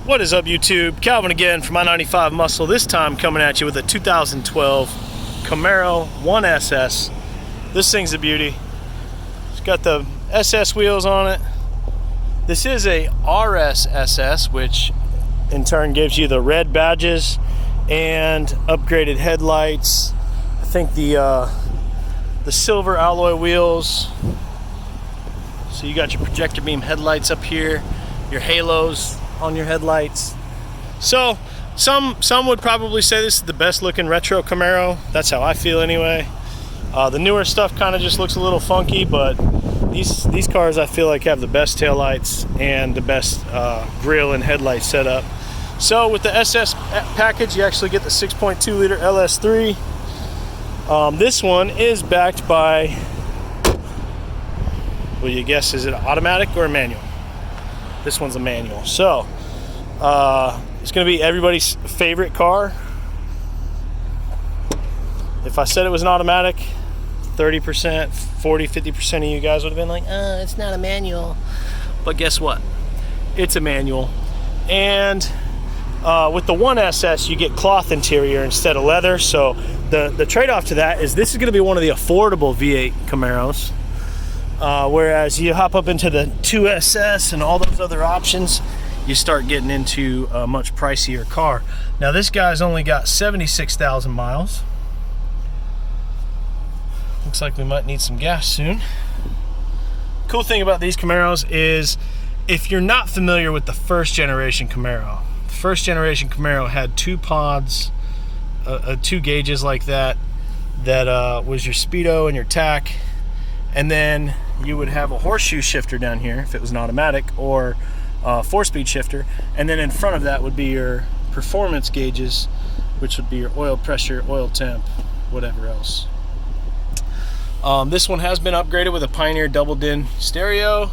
What is up, YouTube? Calvin again from I-95 Muscle, this time coming at you with a 2012 Camaro 1SS. This thing's a beauty. It's got the SS wheels on it. This is a RS SS, which in turn gives you the red badges and upgraded headlights. I think the silver alloy wheels. So you got your projector beam headlights up here, your halos on your headlights. So some would probably say this is the best looking retro Camaro. That's how I feel anyway. The newer stuff kind of just looks a little funky, but these cars I feel like have the best taillights and the best grille and headlight setup. So with the SS package, you actually get the 6.2 liter LS3. This one is backed by, well, you guess, is it automatic or a manual? This one's a manual. So it's gonna be everybody's favorite car. If I said it was an automatic, 30%, 40, 50% of you guys would have been like, it's not a manual. But guess what? It's a manual. And with the 1SS, you get cloth interior instead of leather. So the trade-off to that is this is gonna be one of the affordable V8 Camaros. Whereas you hop up into the 2SS and all those other options, you start getting into a much pricier car. Now this guy's only got 76,000 miles. Looks like we might need some gas soon. Cool thing about these Camaros is if you're not familiar with the first generation Camaro, the first generation Camaro had two pods, two gauges like that was your speedo and your tack. And then you would have a horseshoe shifter down here if it was an automatic, or a 4-speed shifter. And then in front of that would be your performance gauges, which would be your oil pressure, oil temp, whatever else. This one has been upgraded with a Pioneer double din stereo.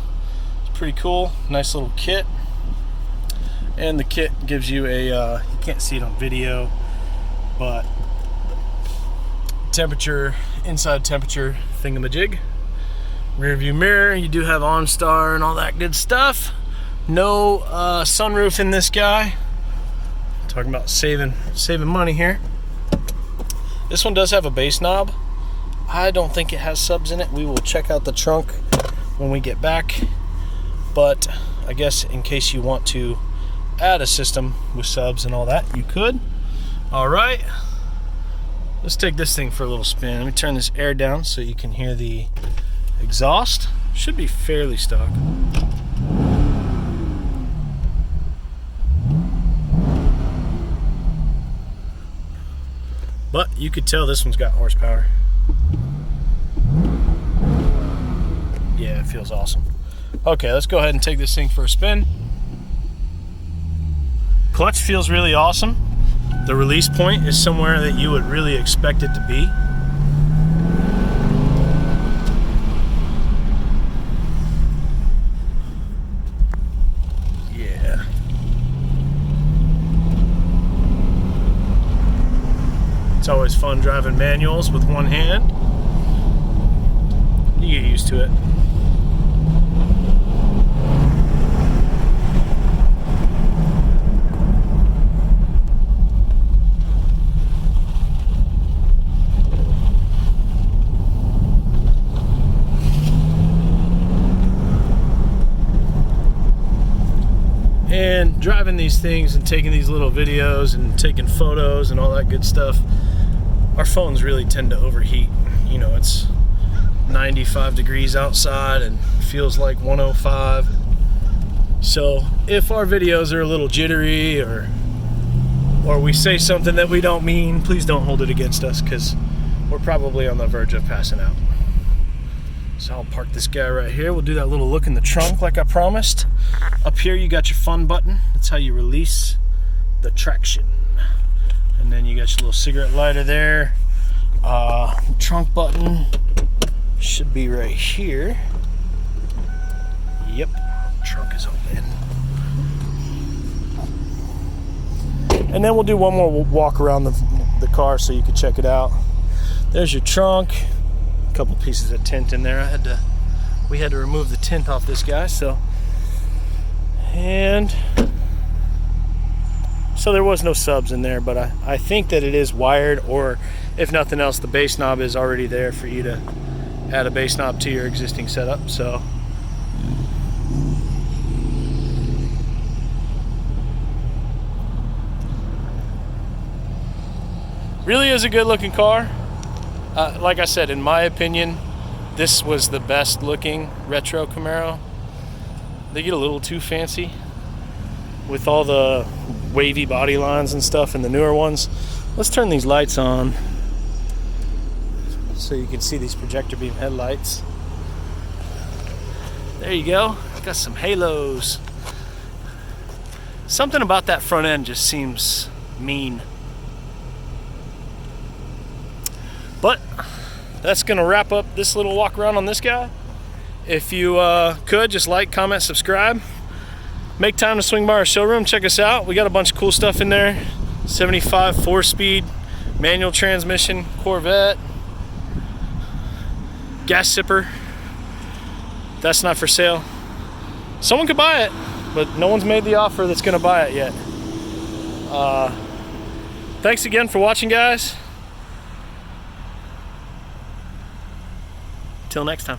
It's pretty cool, nice little kit. And the kit gives you a, you can't see it on video, but temperature, inside temperature thingamajig. Rear view mirror, you do have OnStar and all that good stuff. No sunroof in this guy. Talking about saving money here. This one does have a bass knob. I don't think it has subs in it. We will check out the trunk when we get back. But I guess in case you want to add a system with subs and all that, you could. All right, let's take this thing for a little spin. Let me turn this air down so you can hear the exhaust. Should be fairly stock. But you could tell this one's got horsepower. Yeah, it feels awesome. Okay, let's go ahead and take this thing for a spin. Clutch feels really awesome. The release point is somewhere that you would really expect it to be. Yeah. It's always fun driving manuals with one hand. You get used to it. And driving these things and taking these little videos and taking photos and all that good stuff, our phones really tend to overheat. You know, it's 95 degrees outside and feels like 105. So if our videos are a little jittery or we say something that we don't mean, please don't hold it against us, because we're probably on the verge of passing out. So I'll park this guy right here. We'll do that little look in the trunk like I promised. Up here you got your fun button. That's how you release the traction. And then you got your little cigarette lighter there. Trunk button should be right here. Yep, trunk is open. And then we'll do one more walk around the car so you can check it out. There's your trunk. A couple pieces of tint in there. We had to remove the tint off this guy, so. And So there was no subs in there, but I think that it is wired, or if nothing else, the bass knob is already there for you to add a bass knob to your existing setup. So really is a good looking car. Like I said, in my opinion, this was the best looking retro Camaro. They get a little too fancy with all the wavy body lines and stuff in the newer ones. Let's turn these lights on so you can see these projector beam headlights. There you go. Got some halos. Something about that front end just seems mean. But that's gonna wrap up this little walk around on this guy. If you could, just like, comment, subscribe. Make time to swing by our showroom, check us out. We got a bunch of cool stuff in there. 75 4-speed, manual transmission, Corvette, gas sipper. That's not for sale. Someone could buy it, but no one's made the offer that's gonna buy it yet. Thanks again for watching, guys. Till next time.